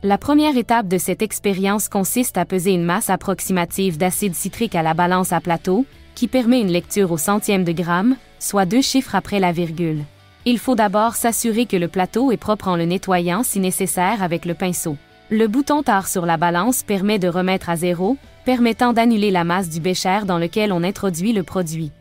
La première étape de cette expérience consiste à peser une masse approximative d'acide citrique à la balance à plateau, qui permet une lecture au centième de gramme, soit 2 chiffres après la virgule. Il faut d'abord s'assurer que le plateau est propre en le nettoyant si nécessaire avec le pinceau. Le bouton tare sur la balance permet de remettre à zéro, permettant d'annuler la masse du bécher dans lequel on introduit le produit.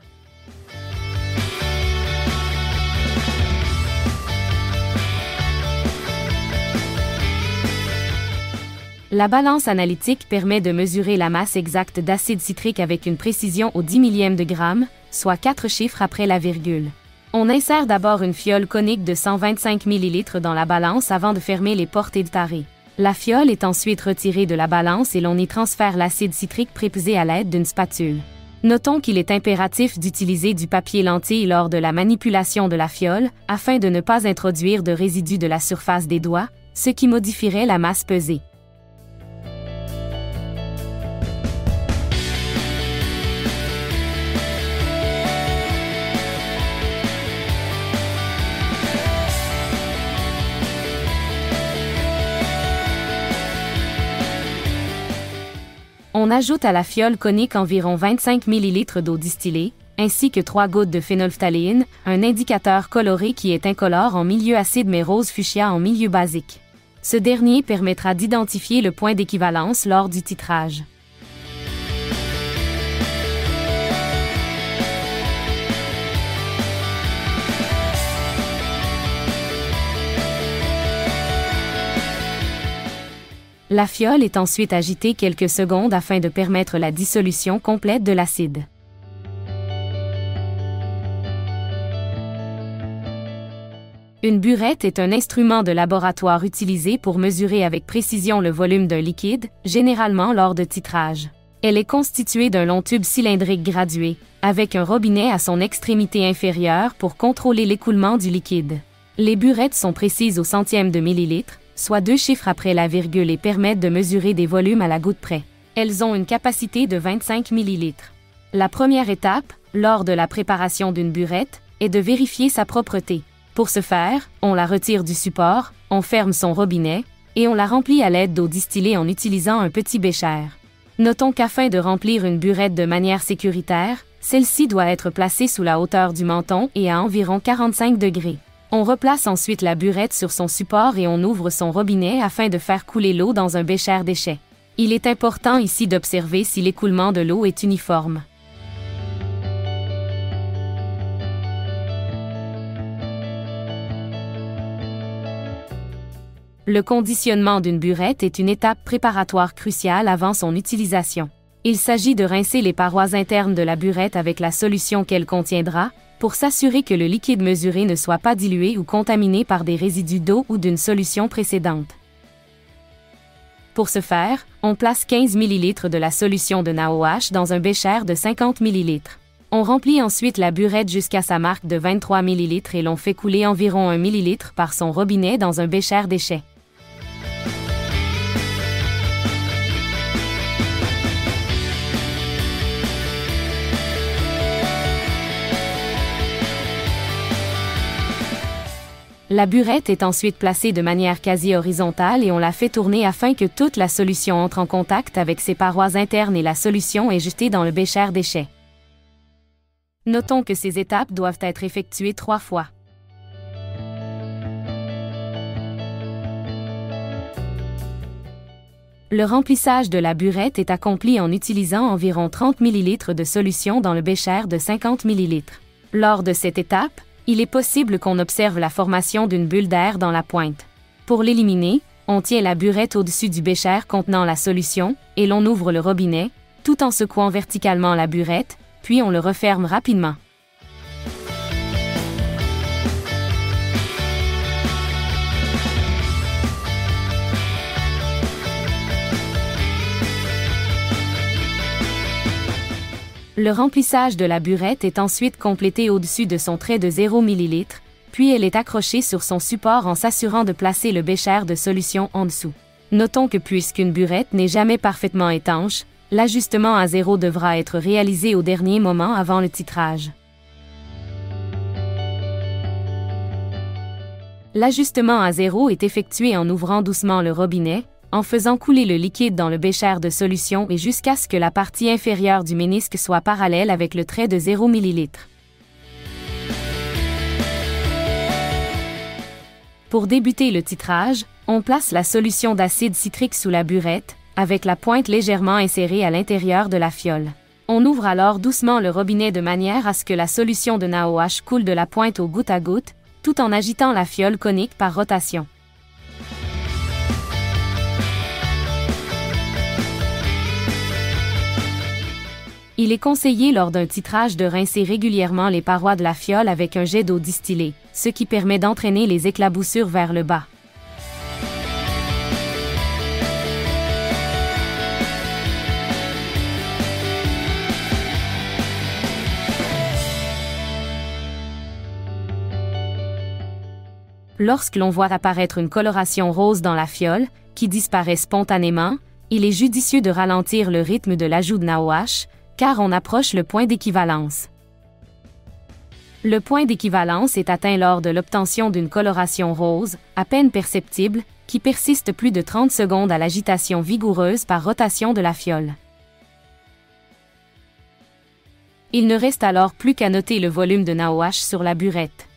La balance analytique permet de mesurer la masse exacte d'acide citrique avec une précision au 10 millième de gramme, soit 4 chiffres après la virgule. On insère d'abord une fiole conique de 125 ml dans la balance avant de fermer les portes et de tarer. La fiole est ensuite retirée de la balance et l'on y transfère l'acide citrique prépesé à l'aide d'une spatule. Notons qu'il est impératif d'utiliser du papier lentille lors de la manipulation de la fiole, afin de ne pas introduire de résidus de la surface des doigts, ce qui modifierait la masse pesée. On ajoute à la fiole conique environ 25 ml d'eau distillée, ainsi que 3 gouttes de phénylphtaléine, un indicateur coloré qui est incolore en milieu acide mais rose fuchsia en milieu basique. Ce dernier permettra d'identifier le point d'équivalence lors du titrage. La fiole est ensuite agitée quelques secondes afin de permettre la dissolution complète de l'acide. Une burette est un instrument de laboratoire utilisé pour mesurer avec précision le volume d'un liquide, généralement lors de titrage. Elle est constituée d'un long tube cylindrique gradué, avec un robinet à son extrémité inférieure pour contrôler l'écoulement du liquide. Les burettes sont précises au centième de millilitre, soit 2 chiffres après la virgule et permettent de mesurer des volumes à la goutte près. Elles ont une capacité de 25 ml. La première étape, lors de la préparation d'une burette, est de vérifier sa propreté. Pour ce faire, on la retire du support, on ferme son robinet, et on la remplit à l'aide d'eau distillée en utilisant un petit bécher. Notons qu'afin de remplir une burette de manière sécuritaire, celle-ci doit être placée sous la hauteur du menton et à environ 45 degrés. On replace ensuite la burette sur son support et on ouvre son robinet afin de faire couler l'eau dans un bécher d'échec. Il est important ici d'observer si l'écoulement de l'eau est uniforme. Le conditionnement d'une burette est une étape préparatoire cruciale avant son utilisation. Il s'agit de rincer les parois internes de la burette avec la solution qu'elle contiendra, pour s'assurer que le liquide mesuré ne soit pas dilué ou contaminé par des résidus d'eau ou d'une solution précédente. Pour ce faire, on place 15 ml de la solution de NaOH dans un bécher de 50 ml. On remplit ensuite la burette jusqu'à sa marque de 23 ml et l'on fait couler environ 1 ml par son robinet dans un bécher d'échec. La burette est ensuite placée de manière quasi horizontale et on la fait tourner afin que toute la solution entre en contact avec ses parois internes et la solution est jetée dans le bécher d'échec. Notons que ces étapes doivent être effectuées 3 fois. Le remplissage de la burette est accompli en utilisant environ 30 ml de solution dans le bécher de 50 ml. Lors de cette étape, il est possible qu'on observe la formation d'une bulle d'air dans la pointe. Pour l'éliminer, on tient la burette au-dessus du bécher contenant la solution et l'on ouvre le robinet, tout en secouant verticalement la burette, puis on le referme rapidement. Le remplissage de la burette est ensuite complété au-dessus de son trait de 0 ml, puis elle est accrochée sur son support en s'assurant de placer le bécher de solution en dessous. Notons que puisqu'une burette n'est jamais parfaitement étanche, l'ajustement à zéro devra être réalisé au dernier moment avant le titrage. L'ajustement à zéro est effectué en ouvrant doucement le robinet, en faisant couler le liquide dans le bécher de solution et jusqu'à ce que la partie inférieure du ménisque soit parallèle avec le trait de 0 ml. Pour débuter le titrage, on place la solution d'acide citrique sous la burette, avec la pointe légèrement insérée à l'intérieur de la fiole. On ouvre alors doucement le robinet de manière à ce que la solution de NaOH coule de la pointe au goutte à goutte, tout en agitant la fiole conique par rotation. Il est conseillé lors d'un titrage de rincer régulièrement les parois de la fiole avec un jet d'eau distillée, ce qui permet d'entraîner les éclaboussures vers le bas. Lorsque l'on voit apparaître une coloration rose dans la fiole, qui disparaît spontanément, il est judicieux de ralentir le rythme de l'ajout de NaOH, car on approche le point d'équivalence. Le point d'équivalence est atteint lors de l'obtention d'une coloration rose, à peine perceptible, qui persiste plus de 30 secondes à l'agitation vigoureuse par rotation de la fiole. Il ne reste alors plus qu'à noter le volume de NaOH sur la burette.